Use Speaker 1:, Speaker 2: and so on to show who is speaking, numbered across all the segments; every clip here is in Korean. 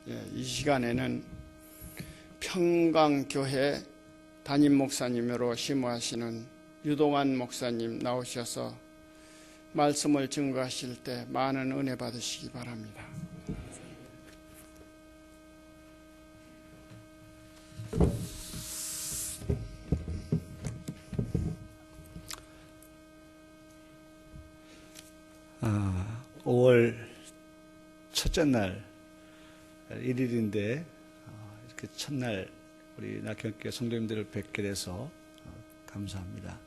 Speaker 1: 이 시간에는 평강교회 담임 목사님으로 심호하시는 유동환 목사님 나오셔서 말씀을 증거하실 때 많은 은혜 받으시기 바랍니다.
Speaker 2: 아, 5월 첫째 날 1일인데 이렇게 첫날 우리 낙현교회 성도님들을 뵙게 돼서 감사합니다.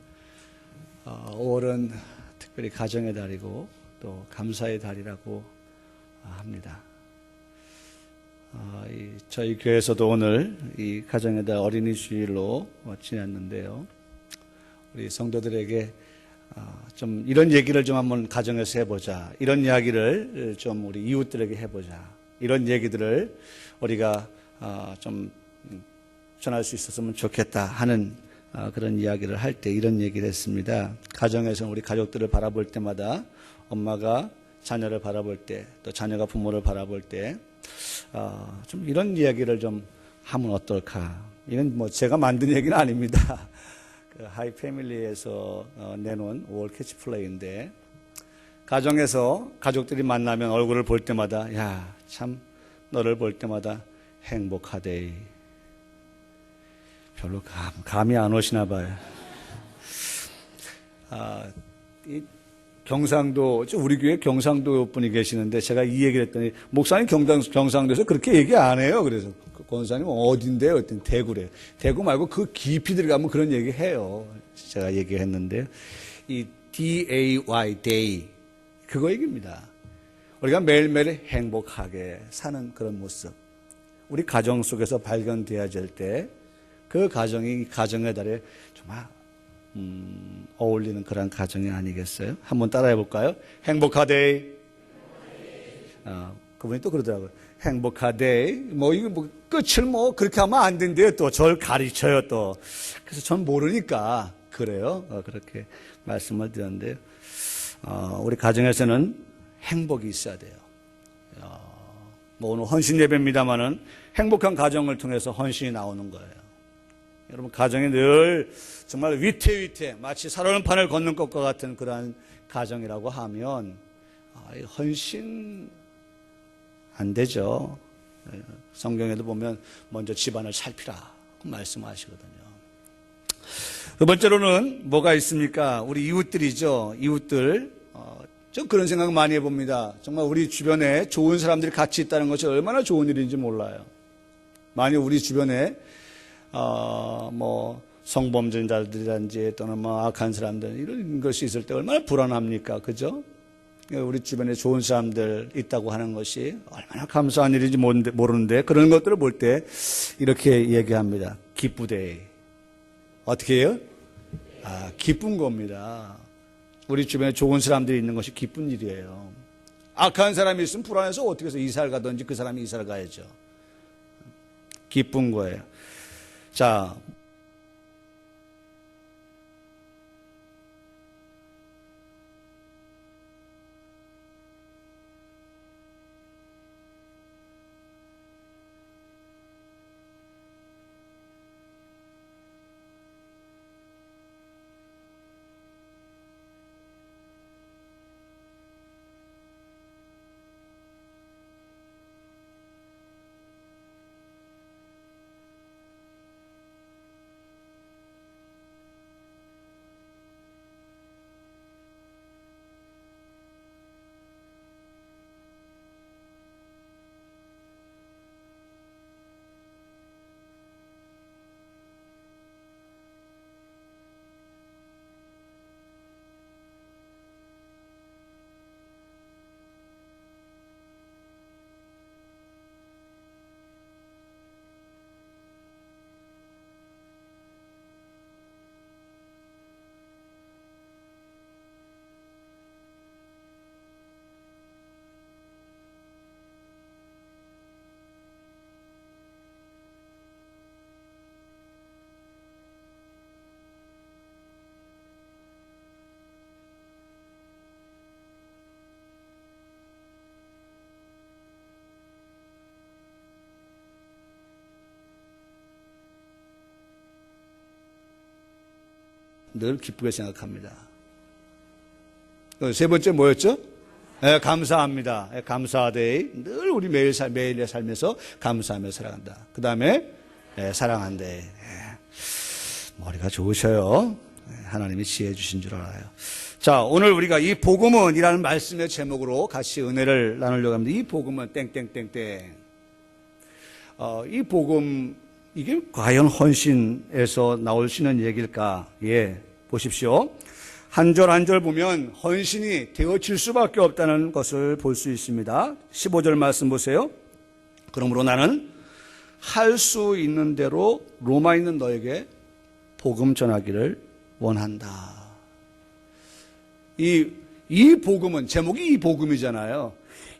Speaker 2: 5월은 특별히 가정의 달이고 또 감사의 달이라고 합니다. 저희 교회에서도 오늘 이 가정의 달 어린이 주일로 지냈는데요. 우리 성도들에게 좀 이런 얘기를 좀 한번 가정에서 해보자. 이런 이야기를 좀 우리 이웃들에게 해보자. 이런 얘기들을 우리가 좀 전할 수 있었으면 좋겠다 하는 그런 이야기를 할 때 이런 얘기를 했습니다. 가정에서는 우리 가족들을 바라볼 때마다 엄마가 자녀를 바라볼 때 또 자녀가 부모를 바라볼 때 좀 이런 이야기를 좀 하면 어떨까. 이건 뭐 제가 만든 얘기는 아닙니다. 그 하이 패밀리에서 내놓은 5월 캐치플레이인데, 가정에서 가족들이 만나면 얼굴을 볼 때마다 야, 참 너를 볼 때마다 행복하대. 별로 감이 안 오시나 봐요. 이 경상도, 우리 교회 경상도 분이 계시는데 제가 이 얘기를 했더니 목사님 경상도에서 그렇게 얘기 안 해요. 그래서 권사님 어딘데요? 그랬더니 대구래요. 대구 말고 그 깊이 들어가면 그런 얘기 해요. 제가 얘기했는데요. 이 DAY, day. 그거 얘기입니다. 우리가 매일매일 행복하게 사는 그런 모습. 우리 가정 속에서 발견되어야 될 때 그 가정이 가정의 달에 정말 어울리는 그런 가정이 아니겠어요? 한번 따라해 볼까요? 행복하데. 그분이 또 그러더라고요. 행복하데. 뭐 이거 뭐 끝을 뭐 그렇게 하면 안 된대요. 또 저를 가르쳐요 또. 그래서 전 모르니까 그래요. 그렇게 말씀을 드렸는데요. 우리 가정에서는 행복이 있어야 돼요. 뭐 오늘 헌신 예배입니다만은 행복한 가정을 통해서 헌신이 나오는 거예요. 여러분, 가정이 늘 정말 위태위태 마치 살아오는 판을 걷는 것과 같은 그러한 가정이라고 하면 헌신 안 되죠. 성경에도 보면 먼저 집안을 살피라 말씀하시거든요. 두 번째로는 뭐가 있습니까? 우리 이웃들이죠. 이웃들. 좀 그런 생각 많이 해봅니다. 정말 우리 주변에 좋은 사람들이 같이 있다는 것이 얼마나 좋은 일인지 몰라요. 만약 우리 주변에 뭐 성범죄자들이란지 또는 뭐 악한 사람들 이런 것이 있을 때 얼마나 불안합니까? 그죠? 우리 주변에 좋은 사람들 있다고 하는 것이 얼마나 감사한 일인지 모르는데 그런 것들을 볼 때 이렇게 얘기합니다. 기쁘대. 어떻게 해요? 기쁜 겁니다. 우리 주변에 좋은 사람들이 있는 것이 기쁜 일이에요. 악한 사람이 있으면 불안해서 어떻게 해서 이사를 가든지 그 사람이 이사를 가야죠. 기쁜 거예요. 자, 늘 기쁘게 생각합니다. 세 번째 뭐였죠? 감사합니다. 감사하되 늘 우리 매일의 삶에서 감사하며 살아간다. 그 다음에 사랑한대. 머리가 좋으셔요. 하나님이 지혜 주신 줄 알아요. 자, 오늘 우리가 이 복음은 이라는 말씀의 제목으로 같이 은혜를 나누려고 합니다. 이 복음은 땡땡땡땡. 이 복음, 이게 과연 헌신에서 나올 수 있는 얘기일까? 보십시오. 한 절 한 절 보면 헌신이 되어질 수밖에 없다는 것을 볼 수 있습니다. 15절 말씀 보세요. 그러므로 나는 할 수 있는 대로 로마에 있는 너에게 복음 전하기를 원한다. 이 복음은, 제목이 이 복음이잖아요.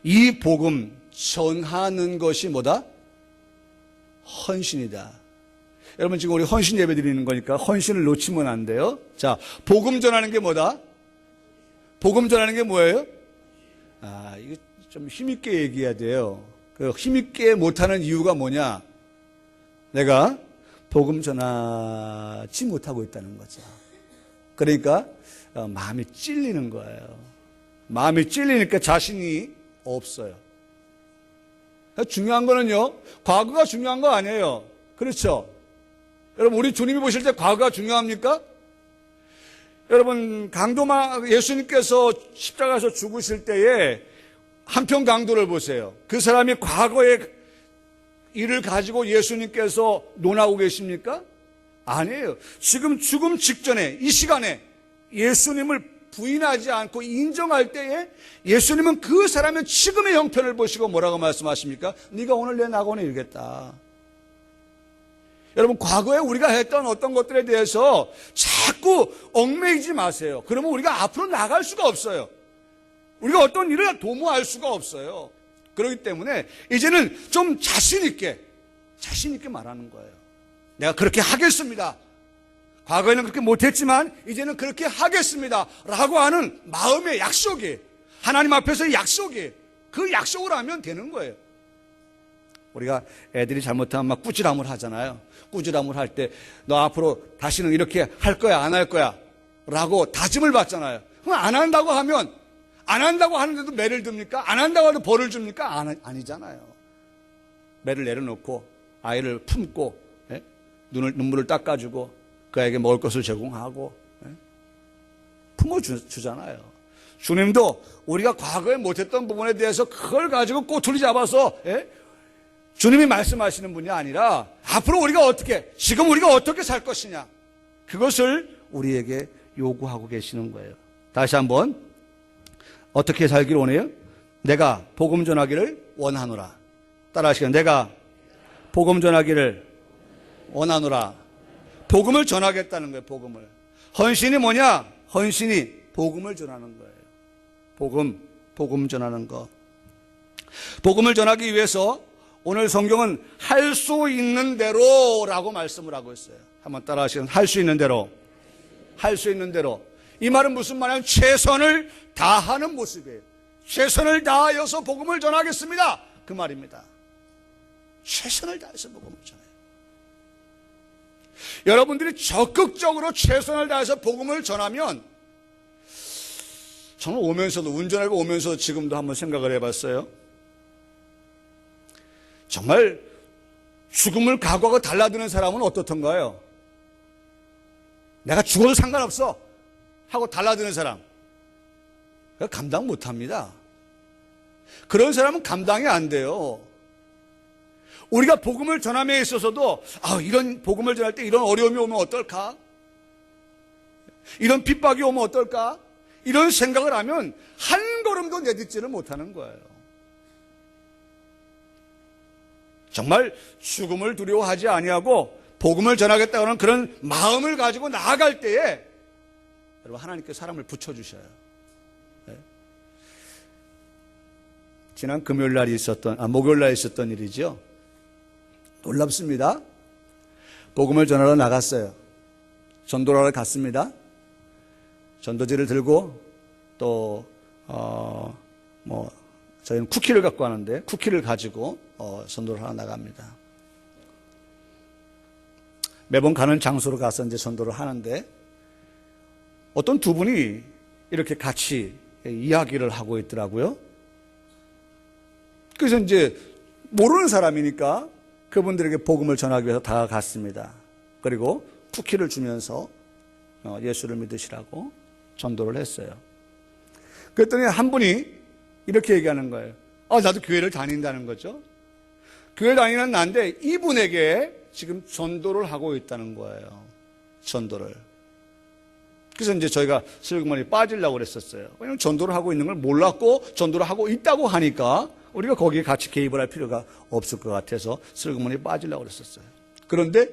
Speaker 2: 이 복음 전하는 것이 뭐다? 헌신이다. 여러분 지금 우리 헌신 예배 드리는 거니까 헌신을 놓치면 안 돼요. 자, 복음 전하는 게 뭐다? 복음 전하는 게 뭐예요? 이거 좀 힘있게 얘기해야 돼요. 그 힘있게 못하는 이유가 뭐냐? 내가 복음 전하지 못하고 있다는 거죠. 그러니까 마음이 찔리는 거예요. 마음이 찔리니까 자신이 없어요. 중요한 거는요, 과거가 중요한 거 아니에요. 그렇죠? 여러분, 우리 주님이 보실 때 과거가 중요합니까? 여러분, 예수님께서 십자가에서 죽으실 때에 한편 강도를 보세요. 그 사람이 과거의 일을 가지고 예수님께서 논하고 계십니까? 아니에요. 지금 죽음 직전에, 이 시간에 예수님을 부인하지 않고 인정할 때에 예수님은 그 사람의 지금의 형편을 보시고 뭐라고 말씀하십니까? 네가 오늘 내 낙원에 이르겠다. 여러분, 과거에 우리가 했던 어떤 것들에 대해서 자꾸 얽매이지 마세요. 그러면 우리가 앞으로 나갈 수가 없어요. 우리가 어떤 일을 도모할 수가 없어요. 그렇기 때문에 이제는 좀 자신 있게 말하는 거예요. 내가 그렇게 하겠습니다. 과거에는 그렇게 못했지만 이제는 그렇게 하겠습니다 라고 하는 마음의 약속이, 하나님 앞에서의 약속이, 그 약속을 하면 되는 거예요. 우리가 애들이 잘못하면 막 꾸지람을 하잖아요. 꾸지람을 할 때 너 앞으로 다시는 이렇게 할 거야 안 할 거야 라고 다짐을 받잖아요. 그럼 안 한다고 하면, 안 한다고 하는데도 매를 듭니까? 안 한다고 해도 벌을 줍니까? 아니잖아요. 매를 내려놓고 아이를 품고 눈물을 닦아주고 그에게 먹을 것을 제공하고 품어주잖아요. 주님도 우리가 과거에 못했던 부분에 대해서 그걸 가지고 꼬투리 잡아서 주님이 말씀하시는 분이 아니라 앞으로 지금 우리가 어떻게 살 것이냐, 그것을 우리에게 요구하고 계시는 거예요. 다시 한번, 어떻게 살기를 원해요? 내가 복음 전하기를 원하노라. 따라하시겠어요? 내가 복음 전하기를 원하노라. 복음을 전하겠다는 거예요. 복음을. 헌신이 뭐냐? 헌신이 복음을 전하는 거예요. 복음 전하는 거. 복음을 전하기 위해서 오늘 성경은 할 수 있는 대로라고 말씀을 하고 있어요. 한번 따라하시면, 할 수 있는 대로. 할 수 있는 대로. 이 말은 무슨 말이냐면 최선을 다하는 모습이에요. 최선을 다하여서 복음을 전하겠습니다, 그 말입니다. 최선을 다해서 복음을 전해요. 여러분들이 적극적으로 최선을 다해서 복음을 전하면, 저는 운전하고 오면서 지금도 한번 생각을 해봤어요. 정말 죽음을 각오하고 달라드는 사람은 어떻던가요? 내가 죽어도 상관없어 하고 달라드는 사람, 감당 못합니다. 그런 사람은 감당이 안 돼요. 우리가 복음을 전함에 있어서도 이런 복음을 전할 때 이런 어려움이 오면 어떨까? 이런 핍박이 오면 어떨까? 이런 생각을 하면 한 걸음도 내딛지를 못하는 거예요. 정말 죽음을 두려워하지 아니하고 복음을 전하겠다는 그런 마음을 가지고 나아갈 때에 여러분, 하나님께 사람을 붙여주셔요. 지난 목요일 날 있었던 일이죠. 놀랍습니다. 복음을 전하러 나갔어요. 전도를 하러 갔습니다. 전도지를 들고 또 저희는 쿠키를 갖고 가는데 쿠키를 가지고 전도를 하러 나갑니다. 매번 가는 장소로 가서 이제 전도를 하는데 어떤 두 분이 이렇게 같이 이야기를 하고 있더라고요. 그래서 이제 모르는 사람이니까 그분들에게 복음을 전하기 위해서 다가갔습니다. 그리고 쿠키를 주면서 예수를 믿으시라고 전도를 했어요. 그랬더니 한 분이 이렇게 얘기하는 거예요. 나도 교회를 다닌다는 거죠. 교회 다니는 나인데 이분에게 지금 전도를 하고 있다는 거예요. 전도를. 그래서 이제 저희가 슬그머니 빠지려고 그랬었어요. 왜냐하면 전도를 하고 있는 걸 몰랐고 전도를 하고 있다고 하니까 우리가 거기에 같이 개입을 할 필요가 없을 것 같아서 슬그머니 빠지려고 그랬었어요. 그런데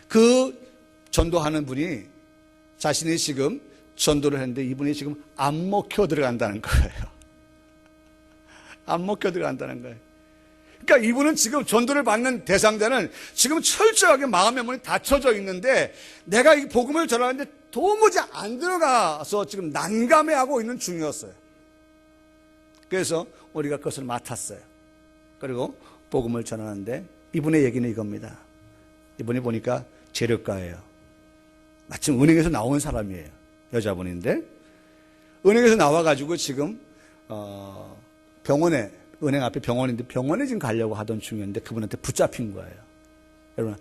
Speaker 2: 그 전도하는 분이 자신이 지금 전도를 했는데 이분이 지금 안 먹혀 들어간다는 거예요. 안 먹혀 들어간다는 거예요. 그러니까 이분은 지금 전도를 받는 대상자는 지금 철저하게 마음의 문이 닫혀져 있는데 내가 이 복음을 전하는데 도무지 안 들어가서 지금 난감해하고 있는 중이었어요. 그래서 우리가 그것을 맡았어요. 그리고 복음을 전하는데 이분의 얘기는 이겁니다. 이분이 보니까 재력가예요. 마침 은행에서 나온 사람이에요. 여자분인데 은행에서 나와가지고 지금 병원에, 은행 앞에 병원인데 병원에 지금 가려고 하던 중이었는데 그분한테 붙잡힌 거예요. 여러분,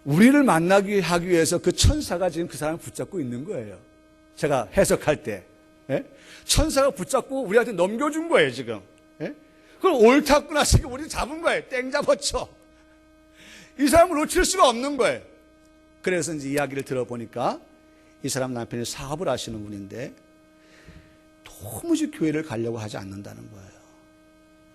Speaker 2: 우리를 만나기 하기 위해서 그 천사가 지금 그 사람을 붙잡고 있는 거예요. 제가 해석할 때. 예? 천사가 붙잡고 우리한테 넘겨준 거예요, 지금. 예? 그걸 옳다구나 지금 우리 잡은 거예요. 땡 잡았죠. 이 사람을 놓칠 수가 없는 거예요. 그래서 이제 이야기를 들어보니까 이 사람 남편이 사업을 하시는 분인데 도무지 교회를 가려고 하지 않는다는 거예요.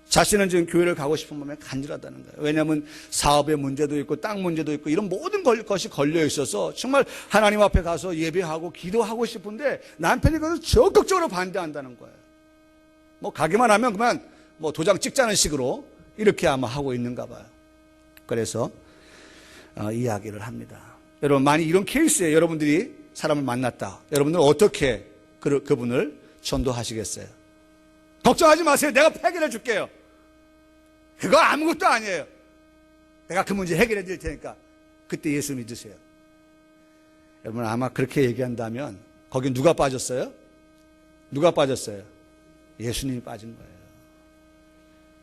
Speaker 2: 자신은 지금 교회를 가고 싶은 마음에 간절하다는 거예요. 왜냐하면 사업의 문제도 있고 땅 문제도 있고 이런 모든 것이 걸려 있어서 정말 하나님 앞에 가서 예배하고 기도하고 싶은데 남편이 그것을 적극적으로 반대한다는 거예요. 뭐 가기만 하면 그만 뭐 도장 찍자는 식으로 이렇게 아마 하고 있는가 봐요. 그래서 이야기를 합니다. 여러분, 만약 이런 케이스에 여러분들이 사람을 만났다. 여러분들은 어떻게 그분을 전도하시겠어요? 걱정하지 마세요. 내가 해결해 줄게요. 그거 아무것도 아니에요. 내가 그 문제 해결해 드릴 테니까 그때 예수 믿으세요. 여러분, 아마 그렇게 얘기한다면 거기 누가 빠졌어요? 누가 빠졌어요? 예수님이 빠진 거예요.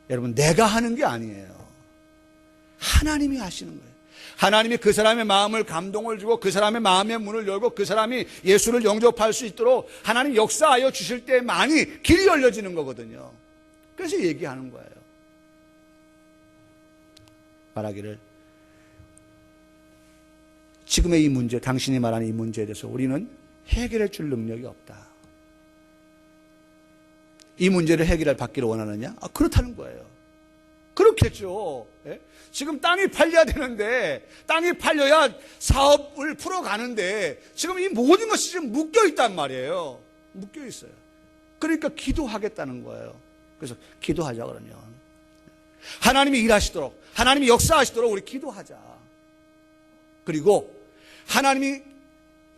Speaker 2: 여러분, 내가 하는 게 아니에요. 하나님이 하시는 거예요. 하나님이 그 사람의 마음을 감동을 주고 그 사람의 마음의 문을 열고 그 사람이 예수를 영접할 수 있도록 하나님 역사하여 주실 때만이 길이 열려지는 거거든요. 그래서 얘기하는 거예요. 말하기를 지금의 이 문제, 당신이 말하는 이 문제에 대해서 우리는 해결해 줄 능력이 없다. 이 문제를 해결할 받기를 원하느냐? 그렇다는 거예요. 그렇겠죠. 예? 지금 땅이 팔려야 되는데 땅이 팔려야 사업을 풀어가는데 지금 이 모든 것이 지금 묶여 있단 말이에요. 묶여 있어요. 그러니까 기도하겠다는 거예요. 그래서 기도하자 그러면 하나님이 일하시도록 하나님이 역사하시도록 우리 기도하자. 그리고 하나님이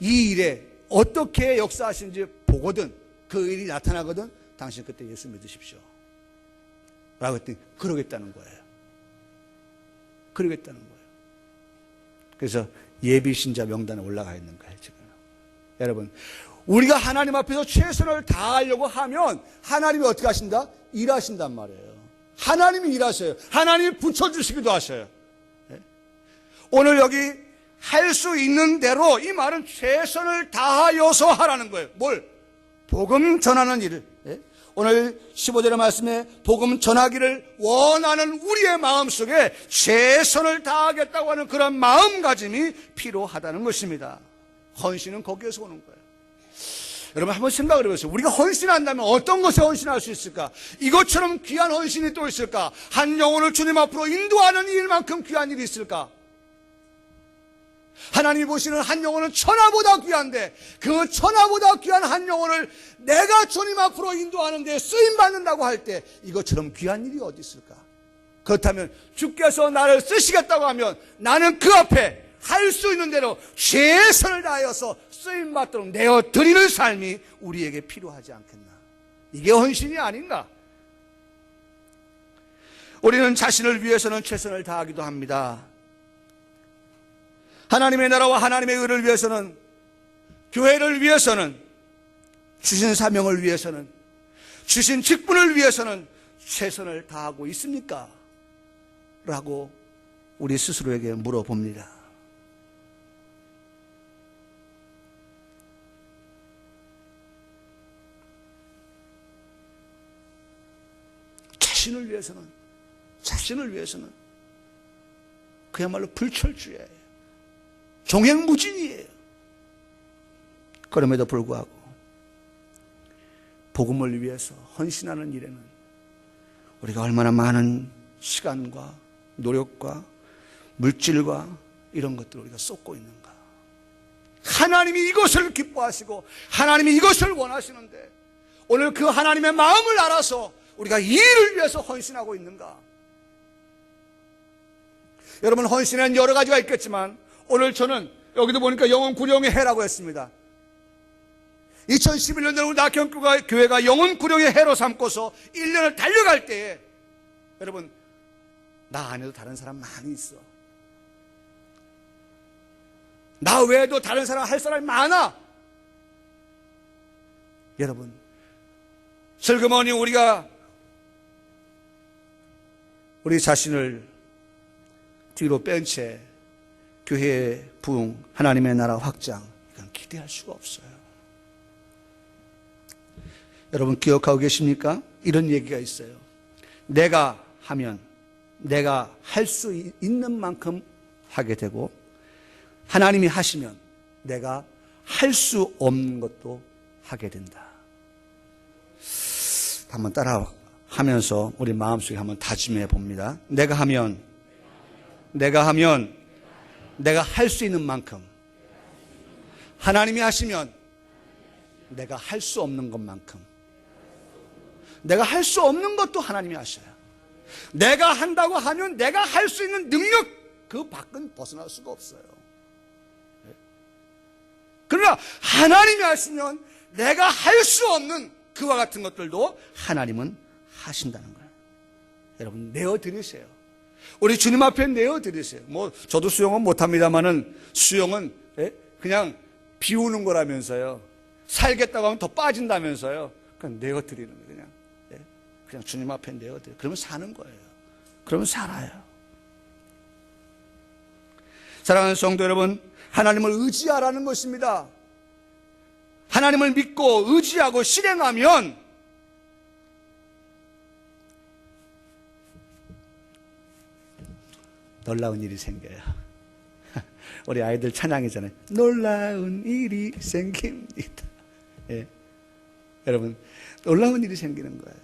Speaker 2: 이 일에 어떻게 역사하시는지 보거든 그 일이 나타나거든 당신 그때 예수 믿으십시오. 라고 했더니 그러겠다는 거예요. 그러겠다는 거예요. 그래서 예비신자 명단에 올라가 있는 거예요, 지금. 여러분, 우리가 하나님 앞에서 최선을 다하려고 하면 하나님이 어떻게 하신다? 일하신단 말이에요. 하나님이 일하셔요. 하나님이 붙여주시기도 하셔요. 오늘 여기 할 수 있는 대로 이 말은 최선을 다하여서 하라는 거예요. 뭘? 복음 전하는 일을. 오늘 15절의 말씀에 복음 전하기를 원하는 우리의 마음속에 최선을 다하겠다고 하는 그런 마음가짐이 필요하다는 것입니다. 헌신은 거기에서 오는 거예요. 여러분 한번 생각을 해보세요. 우리가 헌신한다면 어떤 것에 헌신할 수 있을까? 이것처럼 귀한 헌신이 또 있을까? 한 영혼을 주님 앞으로 인도하는 일만큼 귀한 일이 있을까? 하나님이 보시는 한 영혼은 천하보다 귀한데 그 천하보다 귀한 한 영혼을 내가 주님 앞으로 인도하는 데 쓰임받는다고 할 때 이것처럼 귀한 일이 어디 있을까? 그렇다면 주께서 나를 쓰시겠다고 하면 나는 그 앞에 할 수 있는 대로 최선을 다하여서 쓰임받도록 내어드리는 삶이 우리에게 필요하지 않겠나? 이게 헌신이 아닌가? 우리는 자신을 위해서는 최선을 다하기도 합니다. 하나님의 나라와 하나님의 의를 위해서는 교회를 위해서는, 주신 사명을 위해서는, 주신 직분을 위해서는 최선을 다하고 있습니까? 라고 우리 스스로에게 물어봅니다. 자신을 위해서는 그야말로 불철주야예요. 종횡무진이에요. 그럼에도 불구하고 복음을 위해서 헌신하는 일에는 우리가 얼마나 많은 시간과 노력과 물질과 이런 것들을 우리가 쏟고 있는가. 하나님이 이것을 기뻐하시고 하나님이 이것을 원하시는데 오늘 그 하나님의 마음을 알아서 우리가 이 일을 위해서 헌신하고 있는가. 여러분, 헌신에는 여러 가지가 있겠지만 오늘 저는 여기도 보니까 영혼 구령의 해라고 했습니다. 2011년도에 우리 낙현교회가 영혼 구령의 해로 삼고서 1년을 달려갈 때에 여러분, 나 안에도 다른 사람 많이 있어. 나 외에도 다른 사람 할 사람이 많아. 여러분, 슬그머니 우리가 우리 자신을 뒤로 뺀 채 교회의 부흥, 하나님의 나라 확장, 이건 기대할 수가 없어요. 여러분 기억하고 계십니까? 이런 얘기가 있어요. 내가 하면 내가 할 수 있는 만큼 하게 되고 하나님이 하시면 내가 할 수 없는 것도 하게 된다. 한번 따라 하면서 우리 마음속에 한번 다짐해 봅니다. 내가 하면 내가 할 수 있는 만큼, 하나님이 하시면 내가 할 수 없는 것만큼, 내가 할 수 없는 것도 하나님이 하셔요. 내가 한다고 하면 내가 할 수 있는 능력 그 밖은 벗어날 수가 없어요. 그러나 하나님이 하시면 내가 할 수 없는 그와 같은 것들도 하나님은 하신다는 거예요. 여러분 내어드리세요. 우리 주님 앞에 내어드리세요. 저도 수영은 못합니다만은 수영은 그냥 비우는 거라면서요. 살겠다고 하면 더 빠진다면서요. 그냥 내어드리는 거예요. 그냥 주님 앞에 내어드려요. 그러면 사는 거예요. 그러면 살아요. 사랑하는 성도 여러분, 하나님을 의지하라는 것입니다. 하나님을 믿고 의지하고 실행하면 놀라운 일이 생겨요. 우리 아이들 찬양이잖아요. 놀라운 일이 생깁니다. 예. 여러분, 놀라운 일이 생기는 거예요.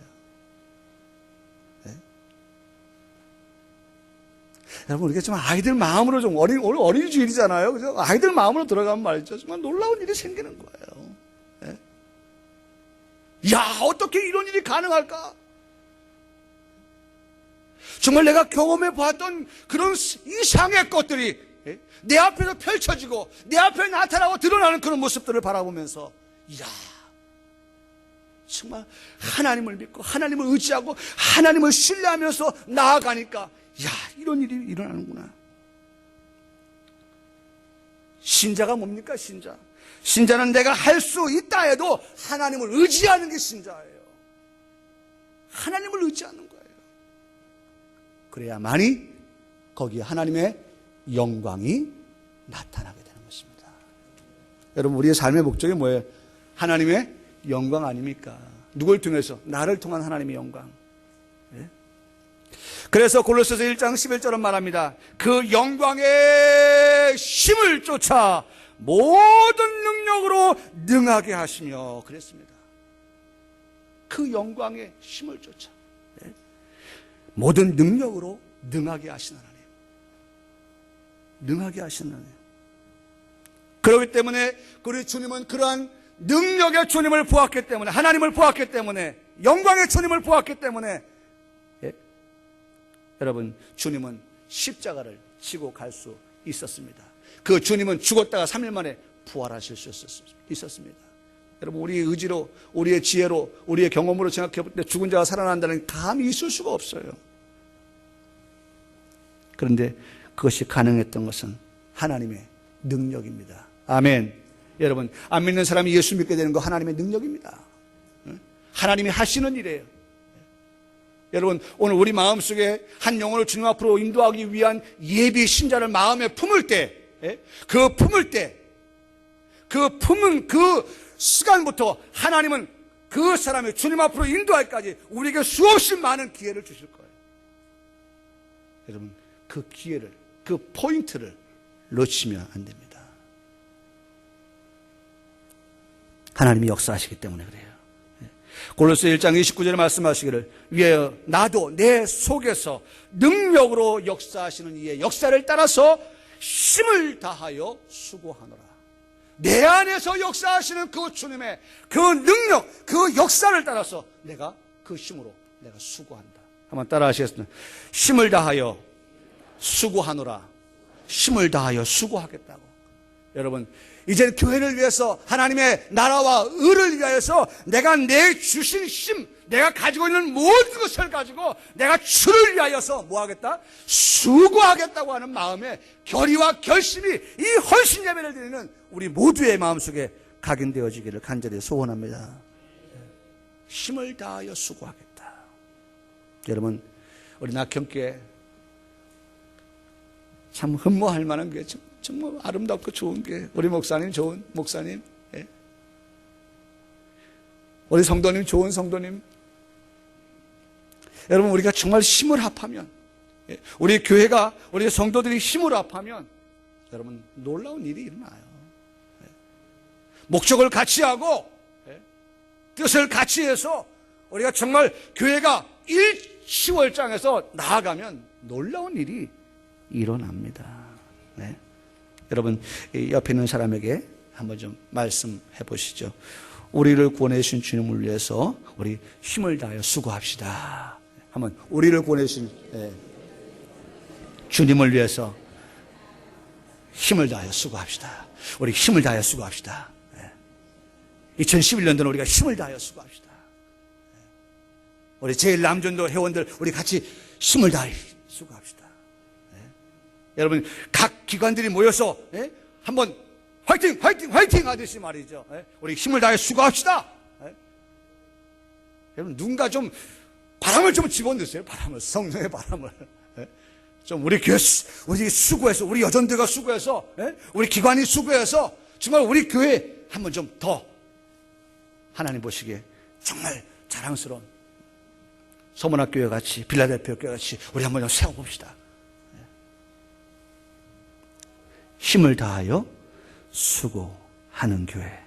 Speaker 2: 예. 여러분, 우리가 좀 아이들 마음으로 좀 오늘 어린이 주일이잖아요. 그죠? 아이들 마음으로 들어가면 말이죠. 정말 놀라운 일이 생기는 거예요. 예. 야, 어떻게 이런 일이 가능할까? 정말 내가 경험해 보았던 그런 이상의 것들이 내 앞에서 펼쳐지고 내 앞에 나타나고 드러나는 그런 모습들을 바라보면서 이야, 정말 하나님을 믿고 하나님을 의지하고 하나님을 신뢰하면서 나아가니까 야, 이런 일이 일어나는구나. 신자가 뭡니까? 신자는 내가 할 수 있다 해도 하나님을 의지하는 게 신자예요. 하나님을 의지하는 거예요. 그래야만이 거기에 하나님의 영광이 나타나게 되는 것입니다. 여러분, 우리의 삶의 목적이 뭐예요? 하나님의 영광 아닙니까? 누굴 통해서? 나를 통한 하나님의 영광. 예? 그래서 골로새서 1장 11절은 말합니다. 그 영광의 힘을 쫓아 모든 능력으로 능하게 하시며 그랬습니다. 그 영광의 힘을 쫓아 모든 능력으로 능하게 하신 하나님. 능하게 하신 하나님. 그렇기 때문에 우리 주님은 그러한 능력의 주님을 보았기 때문에, 하나님을 보았기 때문에, 영광의 주님을 보았기 때문에 여러분, 주님은 십자가를 지고 갈 수 있었습니다. 그 주님은 죽었다가 3일 만에 부활하실 수 있었습니다. 여러분, 우리의 의지로, 우리의 지혜로, 우리의 경험으로 생각해 볼 때 죽은 자가 살아난다는 감이 있을 수가 없어요. 그런데 그것이 가능했던 것은 하나님의 능력입니다. 아멘. 여러분, 안 믿는 사람이 예수 믿게 되는 거 하나님의 능력입니다. 하나님이 하시는 일이에요. 여러분, 오늘 우리 마음속에 한 영혼을 주님 앞으로 인도하기 위한 예비 신자를 마음에 품을 때, 그 품은 그 시간부터 하나님은 그 사람을 주님 앞으로 인도할까지 우리에게 수없이 많은 기회를 주실 거예요. 여러분, 그 기회를, 그 포인트를 놓치면 안 됩니다. 하나님이 역사하시기 때문에 그래요. 골로새 1장 29절에 말씀하시기를 위하여 나도 내 속에서 능력으로 역사하시는 이의 역사를 따라서 힘을 다하여 수고하노라. 내 안에서 역사하시는 그 주님의 그 능력, 그 역사를 따라서 내가 그 힘으로 내가 수고한다. 한번 따라 하시겠습니다. 힘을 다하여 수고하노라. 힘을 다하여 수고하겠다고. 여러분, 이제 교회를 위해서 하나님의 나라와 의를 위하여서 내가 내 주신 힘, 내가 가지고 있는 모든 것을 가지고 내가 주를 위하여서 뭐 하겠다? 수고하겠다고 하는 마음의 결의와 결심이 이 헌신 예배를 드리는 우리 모두의 마음속에 각인되어지기를 간절히 소원합니다. 힘을 다하여 수고하겠다. 여러분, 우리 낙형교회 참 흠모할 만한 게 정말 아름답고 좋은 게 우리 목사님 좋은 목사님, 우리 성도님 좋은 성도님. 여러분, 우리가 정말 힘을 합하면, 우리 교회가 우리 성도들이 힘을 합하면 여러분 놀라운 일이 일어나요. 목적을 같이 하고 뜻을 같이 해서 우리가 정말 교회가 일치월장에서 나아가면 놀라운 일이 일어납니다. 네. 여러분, 옆에 있는 사람에게 한번 좀 말씀해 보시죠. 우리를 구원해주신 주님을 위해서 우리 힘을 다하여 수고합시다. 한번 우리를 구원해주신 주님을 위해서 힘을 다하여 수고합시다. 우리 힘을 다하여 수고합시다. 2011년도는 우리가 힘을 다하여 수고합시다. 우리 제1남전도 회원들 우리 같이 힘을 다하여 수고합시다. 여러분, 각 기관들이 모여서 한번 화이팅 화이팅 화이팅 하듯이 말이죠. 우리 힘을 다해 수고합시다. 여러분, 누군가 좀 바람을 좀 집어넣으세요. 바람을, 성령의 바람을. 좀 우리 교회, 우리 수고해서, 우리 여전대가 수고해서, 우리 기관이 수고해서 정말 우리 교회 한번 좀 더 하나님 보시기에 정말 자랑스러운 서문학교회 같이, 빌라델피아 교회 같이 우리 한번 좀 세워봅시다. 힘을 다하여 수고하는 교회.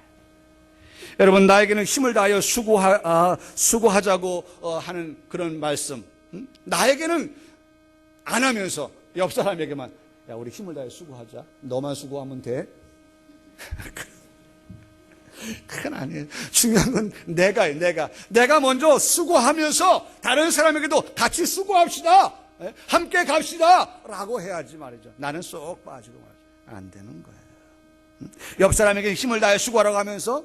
Speaker 2: 여러분, 나에게는 힘을 다하여 수고하자고 하는 그런 말씀, 나에게는 안 하면서 옆 사람에게만, 야, 우리 힘을 다해 수고하자. 너만 수고하면 돼. 그건 아니에요. 중요한 건 내가요. 내가 먼저 수고하면서 다른 사람에게도 같이 수고합시다. 함께 갑시다. 라고 해야지 말이죠. 나는 쏙 빠지고 말이죠. 안 되는 거예요. 옆 사람에게 힘을 다해 수고하라고 하면서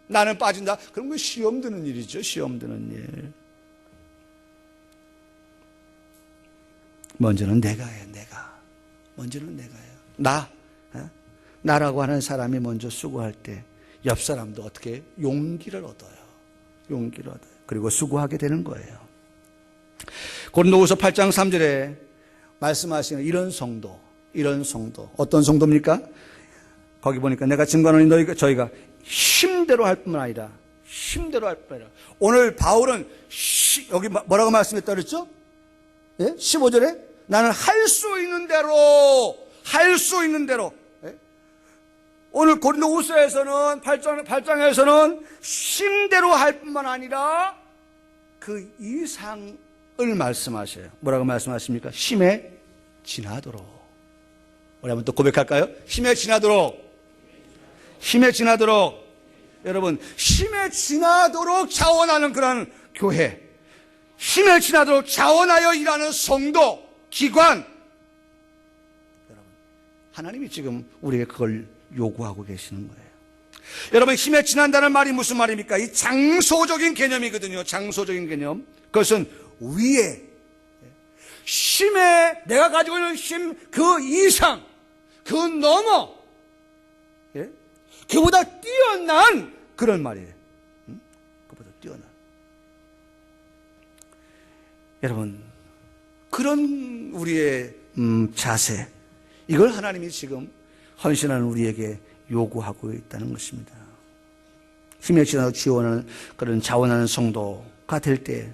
Speaker 2: 나는 빠진다. 그런 건 시험 드는 일이죠. 시험 드는 일. 먼저는 내가 해요. 먼저는 내가 해요. 나라고 하는 사람이 먼저 수고할 때 옆 사람도 어떻게 용기를 얻어요. 용기를 얻어요. 그리고 수고하게 되는 거예요. 고린도후서 8장 3절에 말씀하시는 이런 성도, 어떤 성도입니까? 거기 보니까 내가 증거하노니 저희가 힘대로 할 뿐만 아니라 오늘 바울은 여기 뭐라고 말씀했다 그랬죠? 15절에 나는 할 수 있는 대로 오늘 고린도후서에서는 8장에서는 힘대로 할 뿐만 아니라 그 이상을 말씀하셔요. 뭐라고 말씀하십니까? 힘에 지나도록. 우리 한번 또 고백할까요? 힘에 지나도록. 여러분, 힘에 지나도록 자원하는 그런 교회, 힘에 지나도록 자원하여 일하는 성도, 기관. 여러분, 하나님이 지금 우리에게 그걸 요구하고 계시는 거예요. 여러분, 힘에 지난다는 말이 무슨 말입니까? 이 장소적인 개념이거든요. 장소적인 개념. 그것은 위에, 힘에, 내가 가지고 있는 힘 그 이상, 그 넘어, 그보다 뛰어난 그런 말이에요. 그보다 뛰어난. 여러분, 그런 우리의 자세, 이걸 하나님이 지금 헌신하는 우리에게 요구하고 있다는 것입니다. 힘에 지나서 지원하는 그런 자원하는 성도가 될 때,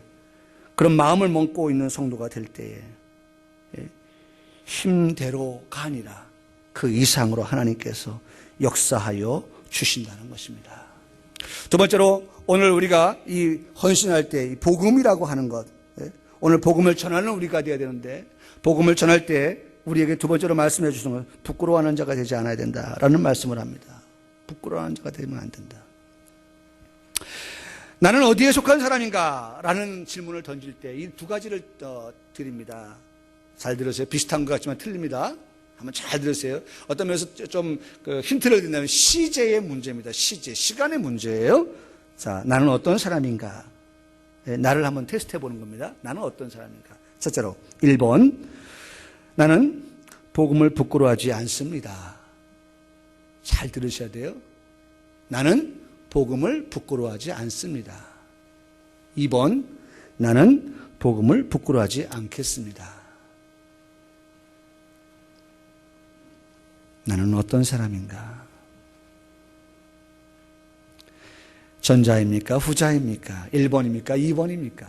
Speaker 2: 그런 마음을 먹고 있는 성도가 될 때에 힘대로가 아니라 그 이상으로 하나님께서 역사하여 주신다는 것입니다. 두 번째로 오늘 우리가 이 헌신할 때 이 복음이라고 하는 것, 오늘 복음을 전하는 우리가 되어야 되는데, 복음을 전할 때 우리에게 두 번째로 말씀해 주시는 건 부끄러워하는 자가 되지 않아야 된다라는 말씀을 합니다. 부끄러워하는 자가 되면 안 된다. 나는 어디에 속한 사람인가? 라는 질문을 던질 때 이 두 가지를 드립니다. 잘 들으세요. 비슷한 것 같지만 틀립니다. 한번 잘 들으세요. 어떤 면에서 좀 힌트를 드린다면 시제의 문제입니다. 시제, 시간의 문제예요. 자, 나는 어떤 사람인가? 나를 한번 테스트해 보는 겁니다. 나는 어떤 사람인가? 첫째로 1번, 나는 복음을 부끄러워하지 않습니다. 잘 들으셔야 돼요. 나는 복음을 부끄러워하지 않습니다. 2번, 나는 복음을 부끄러워하지 않겠습니다. 나는 어떤 사람인가? 전자입니까? 후자입니까? 1번입니까? 2번입니까?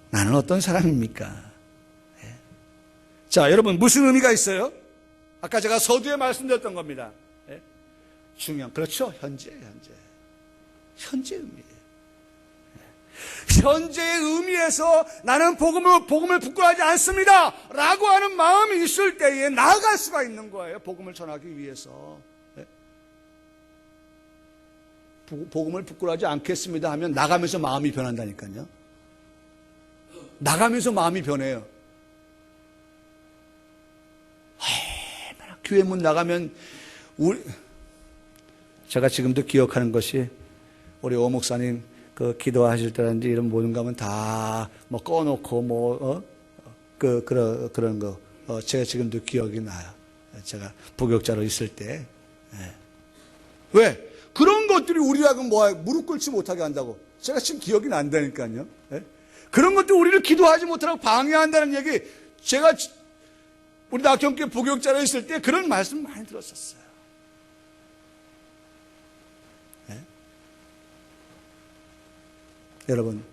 Speaker 2: 나는 어떤 사람입니까? 자, 여러분, 무슨 의미가 있어요? 아까 제가 서두에 말씀드렸던 겁니다. 중요한, 그렇죠? 현재 의미예요. 현재의 의미에서 나는 복음을 부끄러워하지 않습니다 라고 하는 마음이 있을 때에 나아갈 수가 있는 거예요. 복음을 전하기 위해서. 복음을 부끄러워하지 않겠습니다 하면 나가면서 마음이 변한다니까요. 나가면서 마음이 변해요. 교회 문 나가면 제가 지금도 기억하는 것이 우리 오 목사님 그 기도하실 때라든지 이런 모든 거 하면 다 뭐 꺼놓고 그런 거 제가 지금도 기억이 나요. 제가 부교육자로 있을 때. 왜? 그런 것들이 우리라고 무릎 꿇지 못하게 한다고. 제가 지금 기억이 난다니까요. 그런 것들이 우리를 기도하지 못하라고 방해한다는 얘기, 제가 우리 낙형교회 부교육자로 있을 때 그런 말씀 많이 들었었어요. 여러분,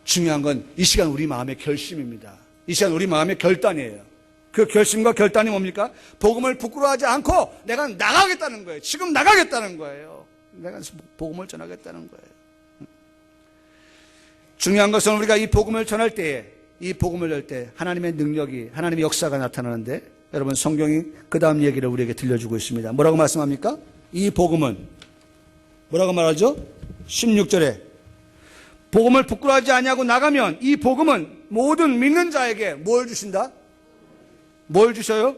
Speaker 2: 중요한 건 이 시간 우리 마음의 결심입니다. 이 시간 우리 마음의 결단이에요. 그 결심과 결단이 뭡니까? 복음을 부끄러워하지 않고 내가 나가겠다는 거예요. 지금 나가겠다는 거예요. 내가 복음을 전하겠다는 거예요. 중요한 것은 우리가 이 복음을 전할 때에, 이 복음을 열 때 하나님의 능력이, 하나님의 역사가 나타나는데, 여러분 성경이 그 다음 얘기를 우리에게 들려주고 있습니다. 뭐라고 말씀합니까? 이 복음은 뭐라고 말하죠? 16절에 복음을 부끄러워하지 아니하고 나가면 이 복음은 모든 믿는 자에게 뭘 주신다? 뭘 주셔요?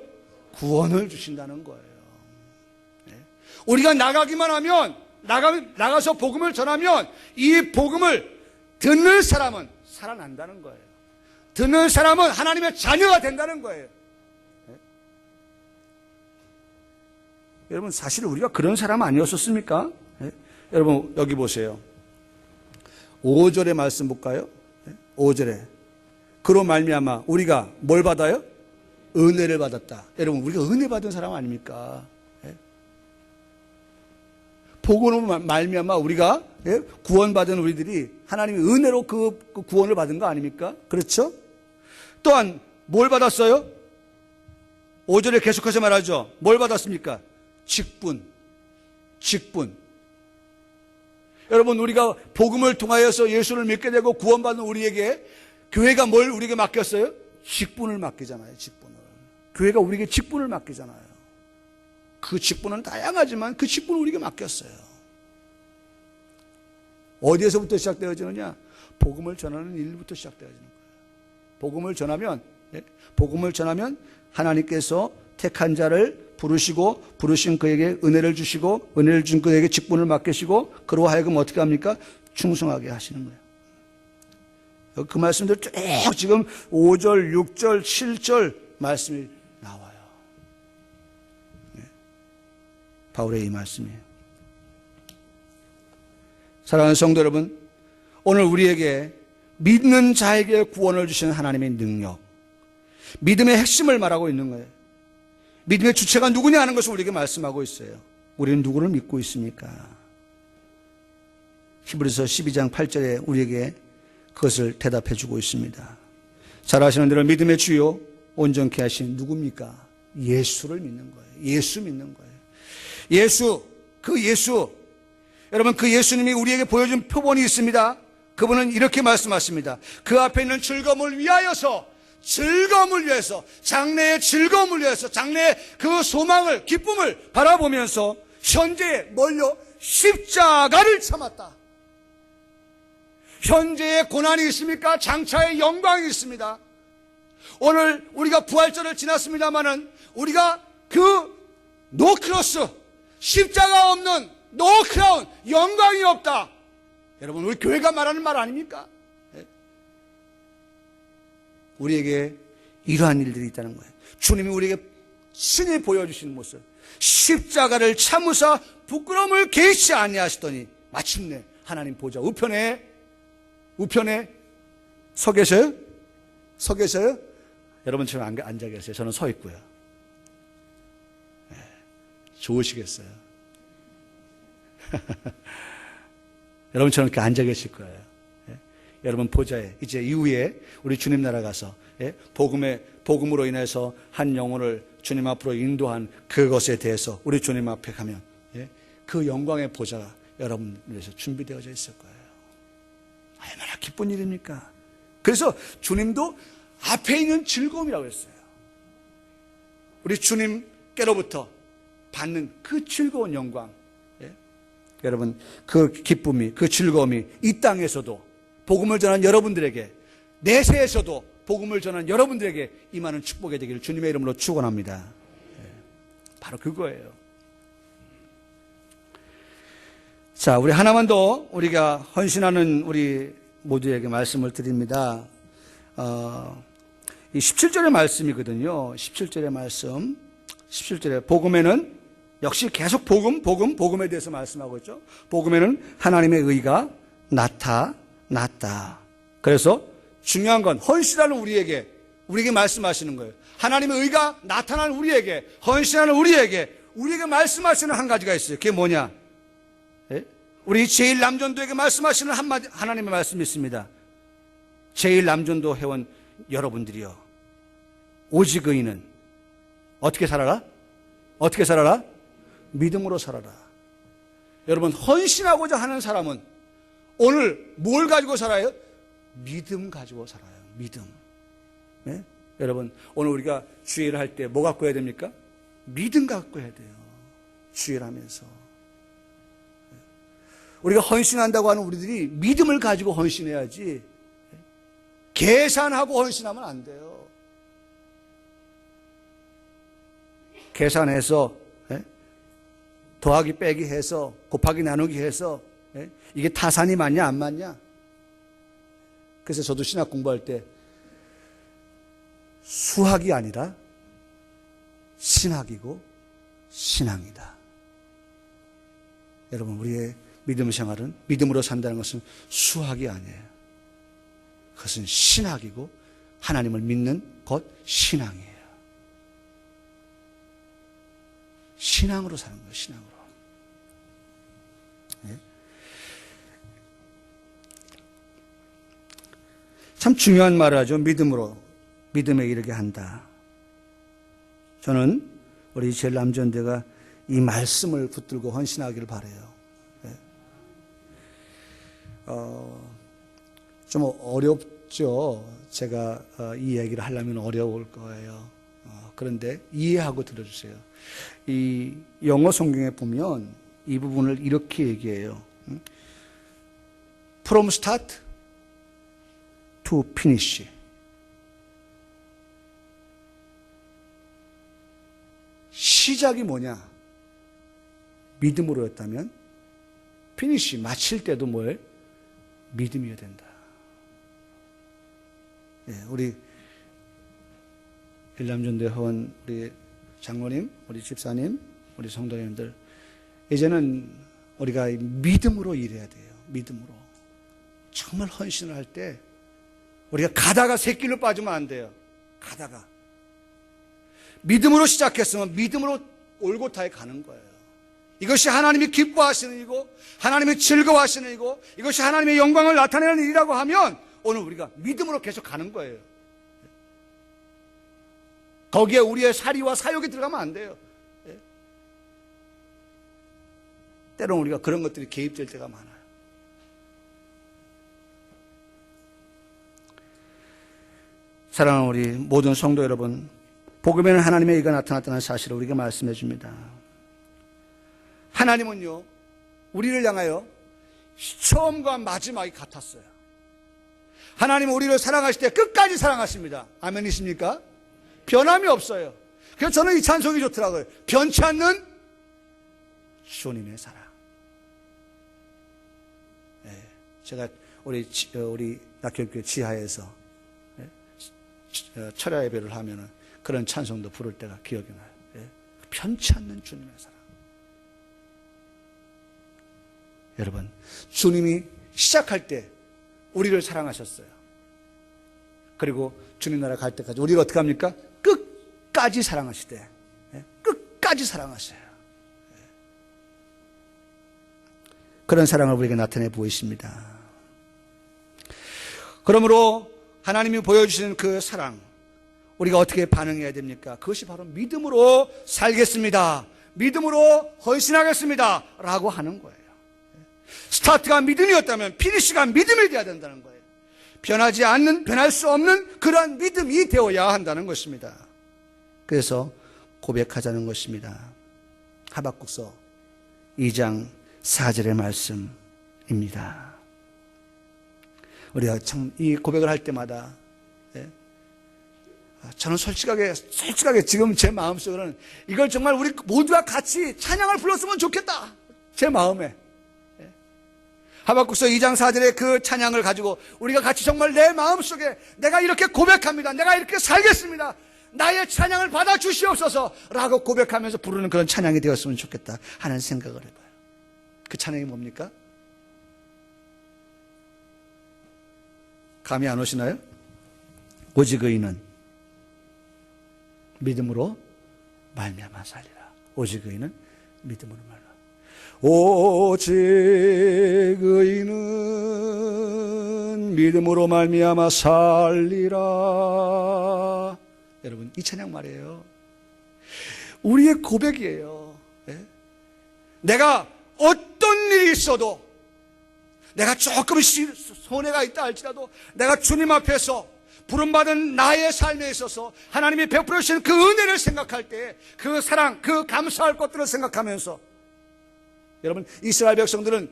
Speaker 2: 구원을 주신다는 거예요. 우리가 나가기만 하면, 나가서 복음을 전하면 이 복음을 듣는 사람은 살아난다는 거예요. 듣는 사람은 하나님의 자녀가 된다는 거예요. 여러분, 사실 우리가 그런 사람 아니었었습니까? 여러분, 여기 보세요. 5절의 말씀 볼까요? 5절에 그로 말미암아 우리가 뭘 받아요? 은혜를 받았다. 여러분, 우리가 은혜 받은 사람 아닙니까? 복음으로 말미암아 우리가 구원받은 우리들이 하나님의 은혜로 그 구원을 받은 거 아닙니까? 그렇죠? 또한 뭘 받았어요? 5절에 계속해서 말하죠. 뭘 받았습니까? 직분. 여러분, 우리가 복음을 통하여서 예수를 믿게 되고 구원받는 우리에게 교회가 뭘 우리에게 맡겼어요? 직분을 맡기잖아요. 직분을. 교회가 우리에게 직분을 맡기잖아요. 그 직분은 다양하지만 그 직분을 우리에게 맡겼어요. 어디에서부터 시작되어지느냐? 복음을 전하는 일부터 시작되어지는 거예요. 복음을 전하면 하나님께서 택한 자를 부르신 그에게 은혜를 주시고, 은혜를 준 그에게 직분을 맡기시고, 그로 하여금 어떻게 합니까? 충성하게 하시는 거예요. 그 말씀들 쭉 지금 5절, 6절, 7절 말씀이 나와요. 바울의 이 말씀이에요. 사랑하는 성도 여러분, 오늘 우리에게 믿는 자에게 구원을 주시는 하나님의 능력, 믿음의 핵심을 말하고 있는 거예요. 믿음의 주체가 누구냐 하는 것을 우리에게 말씀하고 있어요. 우리는 누구를 믿고 있습니까? 히브리서 12장 8절에 우리에게 그것을 대답해 주고 있습니다. 잘 아시는 대로 믿음의 주요 온전케 하신 누굽니까? 예수를 믿는 거예요. 예수 믿는 거예요. 예수, 여러분 그 예수님이 우리에게 보여준 표본이 있습니다. 그분은 이렇게 말씀하십니다. 그 앞에 있는 즐거움을 위하여서, 장래의 즐거움을 위해서, 장래의 그 소망을, 기쁨을 바라보면서 현재에 멀려 십자가를 참았다. 현재의 고난이 있습니까? 장차의 영광이 있습니다. 오늘 우리가 부활절을 지났습니다마는 우리가 그 노크로스, 십자가 없는 노크라운, 영광이 없다. 여러분, 우리 교회가 말하는 말 아닙니까? 우리에게 이러한 일들이 있다는 거예요. 주님이 우리에게 신이 보여주신 모습, 십자가를 참으사 부끄러움을 개의치 아니하시더니 마침내 하나님 보좌 우편에 서 계셔요? 서 계셔요? 여러분 지금 앉아 계세요. 저는 서 있고요. 좋으시겠어요? 여러분처럼 이렇게 앉아 계실 거예요. 여러분 보좌에 이제 이후에 우리 주님 나라 가서 복음으로 인해서 한 영혼을 주님 앞으로 인도한 그것에 대해서 우리 주님 앞에 가면 그 영광의 보좌가 여러분 위해서 준비되어져 있을 거예요. 얼마나 기쁜 일입니까? 그래서 주님도 앞에 있는 즐거움이라고 했어요. 우리 주님께로부터 받는 그 즐거운 영광, 여러분 그 기쁨이, 그 즐거움이 이 땅에서도 복음을 전한 여러분들에게, 내세에서도 복음을 전한 여러분들에게 임하는 축복이 되기를 주님의 이름으로 축원합니다. 바로 그거예요. 자, 우리 하나만 더 우리가 헌신하는 우리 모두에게 말씀을 드립니다. 이 17절의 말씀이거든요. 17절의 말씀. 17절에 복음에는 역시 계속 복음에 대해서 말씀하고 있죠. 복음에는 하나님의 의가 나타났다. 그래서 중요한 건 헌신하는 우리에게 말씀하시는 거예요. 하나님의 의가 나타나는 우리에게, 헌신하는 우리에게 말씀하시는 한 가지가 있어요. 그게 뭐냐? 우리 제1남전도에게 말씀하시는 한마디 하나님의 말씀이 있습니다. 제1남전도 회원 여러분들이요, 오직 의인은 어떻게 살아라? 믿음으로 살아라. 여러분, 헌신하고자 하는 사람은 오늘 뭘 가지고 살아요? 믿음 가지고 살아요. 믿음. 네? 여러분, 오늘 우리가 주일을 할 때 뭐 갖고 해야 됩니까? 믿음 갖고 해야 돼요. 주일 하면서. 우리가 헌신한다고 하는 우리들이 믿음을 가지고 헌신해야지, 계산하고 헌신하면 안 돼요. 계산해서 더하기 빼기 해서 곱하기 나누기 해서 이게 타산이 맞냐 안 맞냐. 그래서 저도 신학 공부할 때 수학이 아니라 신학이고 신앙이다. 여러분, 우리의 믿음 생활은, 믿음으로 산다는 것은 수학이 아니에요. 그것은 신학이고 하나님을 믿는 것, 신앙이에요. 신앙으로 사는 거예요. 신앙으로. 참 중요한 말을 하죠. 믿음에 이르게 한다. 저는 우리 제1남전대가 이 말씀을 붙들고 헌신하기를 바라요. 좀 어렵죠. 제가 이 얘기를 하려면 어려울 거예요. 그런데 이해하고 들어주세요. 이 영어 성경에 보면 이 부분을 이렇게 얘기해요. From start to finish. 시작이 뭐냐? 믿음으로였다면 finish, 마칠 때도 뭐예요? 믿음이어야 된다. 우리 일남전대 회원 우리 장로님, 우리 집사님, 우리 성도님들, 이제는 우리가 믿음으로 일해야 돼요. 믿음으로. 정말 헌신을 할 때 우리가 가다가 새길로 빠지면 안 돼요. 가다가. 믿음으로 시작했으면 믿음으로 올고타에 가는 거예요. 이것이 하나님이 기뻐하시는 일이고 하나님이 즐거워하시는 일이고 이것이 하나님의 영광을 나타내는 일이라고 하면 오늘 우리가 믿음으로 계속 가는 거예요. 거기에 우리의 사리와 사욕이 들어가면 안 돼요. 때로는 우리가 그런 것들이 개입될 때가 많아요. 사랑하는 우리 모든 성도 여러분, 복음에는 하나님의 의가 나타났다는 사실을 우리에게 말씀해 줍니다. 하나님은요, 우리를 향하여 처음과 마지막이 같았어요. 하나님은 우리를 사랑하실 때 끝까지 사랑하십니다. 아멘이십니까? 변함이 없어요. 그래서 저는 이 찬송이 좋더라고요. 변치 않는 주님의 사랑. 네, 제가 우리 낙교교회 지하에서 철야 예배를 하면은 그런 찬송도 부를 때가 기억이 나요. 네, 변치 않는 주님의 사랑. 여러분, 주님이 시작할 때 우리를 사랑하셨어요. 그리고 주님 나라 갈 때까지 우리를 어떻게 합니까? 끝까지 사랑하시되, 끝까지 사랑하셔요. 그런 사랑을 우리에게 나타내 보이십니다. 그러므로 하나님이 보여주시는 그 사랑, 우리가 어떻게 반응해야 됩니까? 그것이 바로 믿음으로 살겠습니다. 믿음으로 헌신하겠습니다. 라고 하는 거예요. 스타트가 믿음이었다면 피니시가 믿음이 되어야 된다는 거예요. 변하지 않는, 변할 수 없는 그러한 믿음이 되어야 한다는 것입니다. 그래서 고백하자는 것입니다. 하박국서 2장 4절의 말씀입니다. 우리가 참 이 고백을 할 때마다 저는 솔직하게 지금 제 마음속으로는 이걸 정말 우리 모두가 같이 찬양을 불렀으면 좋겠다. 제 마음에. 하박국서 2장 4절의 그 찬양을 가지고 우리가 같이 정말 내 마음속에 내가 이렇게 고백합니다. 내가 이렇게 살겠습니다. 나의 찬양을 받아주시옵소서 라고 고백하면서 부르는 그런 찬양이 되었으면 좋겠다 하는 생각을 해봐요. 그 찬양이 뭡니까? 감이 안 오시나요? 오직 의인은 믿음으로 말미암아 살리라. 오직 의인은 믿음으로 말미암아. 오직 의인은 믿음으로 말미암아 살리라. 여러분, 이 찬양 말이에요. 우리의 고백이에요. 내가 어떤 일이 있어도, 내가 조금 손해가 있다 할지라도 내가 주님 앞에서 부름받은 나의 삶에 있어서 하나님이 베풀어 주신 그 은혜를 생각할 때 그 사랑, 그 감사할 것들을 생각하면서, 여러분, 이스라엘 백성들은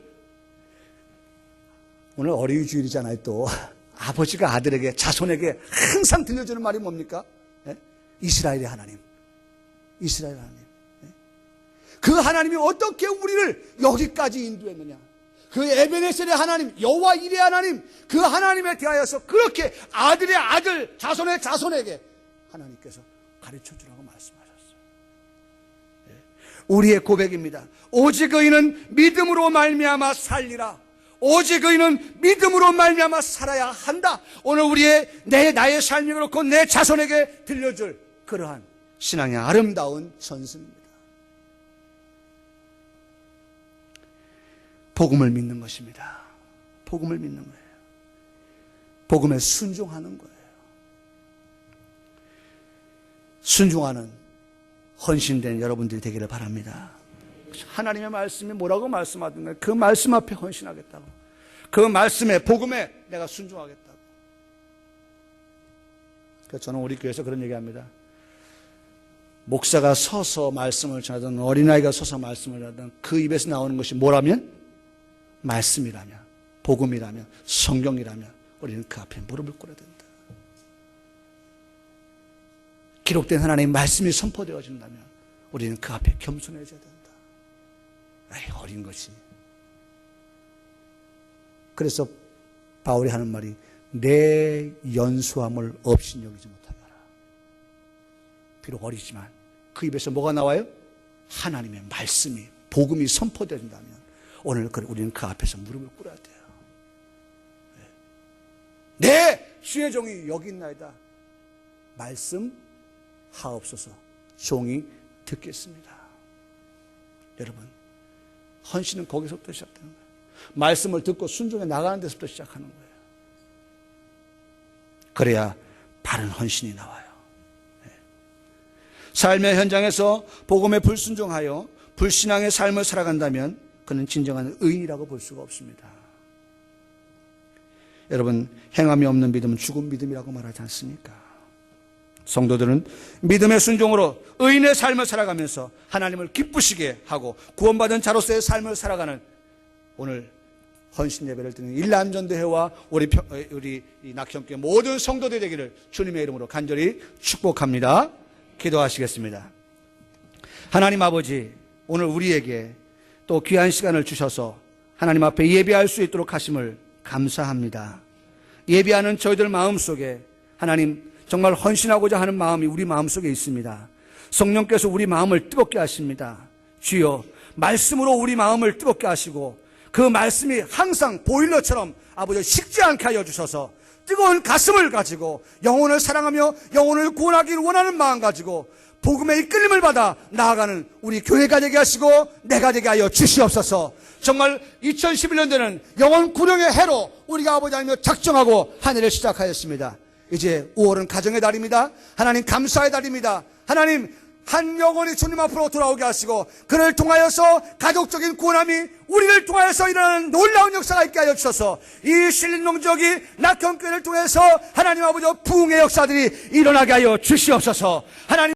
Speaker 2: 오늘 어린이 주일이잖아요. 또 아버지가 아들에게, 자손에게 항상 들려주는 말이 뭡니까? 이스라엘의 하나님, 이스라엘 하나님. 그 하나님이 어떻게 우리를 여기까지 인도했느냐, 그 에베네셀의 하나님, 여호와 이레 하나님, 그 하나님에 대하여서 그렇게 아들의 아들, 자손의 자손에게 하나님께서 가르쳐주라고 말씀하셨어요. 우리의 고백입니다. 오직 의인은 믿음으로 말미암아 살리라. 오직 의인은 믿음으로 말미암아 살아야 한다. 오늘 나의 삶이 그렇고 내 자손에게 들려줄 그러한 신앙의 아름다운 전승입니다. 복음을 믿는 것입니다. 복음을 믿는 거예요. 복음에 순종하는 거예요. 순종하는 헌신된 여러분들이 되기를 바랍니다. 하나님의 말씀이 뭐라고 말씀하든가 그 말씀 앞에 헌신하겠다고, 그 말씀에, 복음에 내가 순종하겠다고. 그래서 저는 우리 교회에서 그런 얘기합니다. 목사가 서서 말씀을 전하든 어린아이가 서서 말씀을 전하든 그 입에서 나오는 것이 뭐라면? 말씀이라면, 복음이라면, 성경이라면 우리는 그 앞에 무릎을 꿇어야 된다. 기록된 하나님의 말씀이 선포되어진다면 우리는 그 앞에 겸손해져야 된다. 아이, 어린 것이. 그래서 바울이 하는 말이 내 연소함을 업신여기지 못하더라. 비록 어리지만 그 입에서 뭐가 나와요? 하나님의 말씀이 복음이 선포된다면 오늘 우리는 그 앞에서 무릎을 꿇어야 돼요. 네, 주의 종이 여기 있나이다. 말씀하옵소서. 종이 듣겠습니다. 여러분, 헌신은 거기서부터 시작되는 거예요. 말씀을 듣고 순종해 나가는 데서부터 시작하는 거예요. 그래야 바른 헌신이 나와요. 삶의 현장에서 복음에 불순종하여 불신앙의 삶을 살아간다면 그는 진정한 의인이라고 볼 수가 없습니다. 여러분, 행함이 없는 믿음은 죽은 믿음이라고 말하지 않습니까? 성도들은 믿음의 순종으로 의인의 삶을 살아가면서 하나님을 기쁘시게 하고 구원받은 자로서의 삶을 살아가는 오늘 헌신 예배를 드리는 일남전도회와 우리 낙현교회 모든 성도들 되기를 주님의 이름으로 간절히 축복합니다. 기도하시겠습니다. 하나님 아버지, 오늘 우리에게 또 귀한 시간을 주셔서 하나님 앞에 예배할 수 있도록 하심을 감사합니다. 예배하는 저희들 마음속에 하나님 정말 헌신하고자 하는 마음이 우리 마음속에 있습니다. 성령께서 우리 마음을 뜨겁게 하십니다. 주여, 말씀으로 우리 마음을 뜨겁게 하시고 그 말씀이 항상 보일러처럼 아버지 식지 않게 하여 주셔서 뜨거운 가슴을 가지고 영혼을 사랑하며 영혼을 구원하기를 원하는 마음 가지고 복음의 이끌림을 받아 나아가는 우리 교회가 되게 하시고 내가 되게 하여 주시옵소서. 정말 2011년도는 영혼 구령의 해로 우리가 아버지 하나님을 작정하고 한 해를 시작하였습니다. 이제 5월은 가정의 달입니다. 하나님 감사의 달입니다. 하나님 한 영혼이 주님 앞으로 돌아오게 하시고 그를 통하여서 가족적인 구원함이 우리를 통하여서 일어나는 놀라운 역사가 있게 하여 주셔서 이 신림농지역이 낙현교회를 통해서 하나님 아버지 부흥의 역사들이 일어나게 하여 주시옵소서. 하나님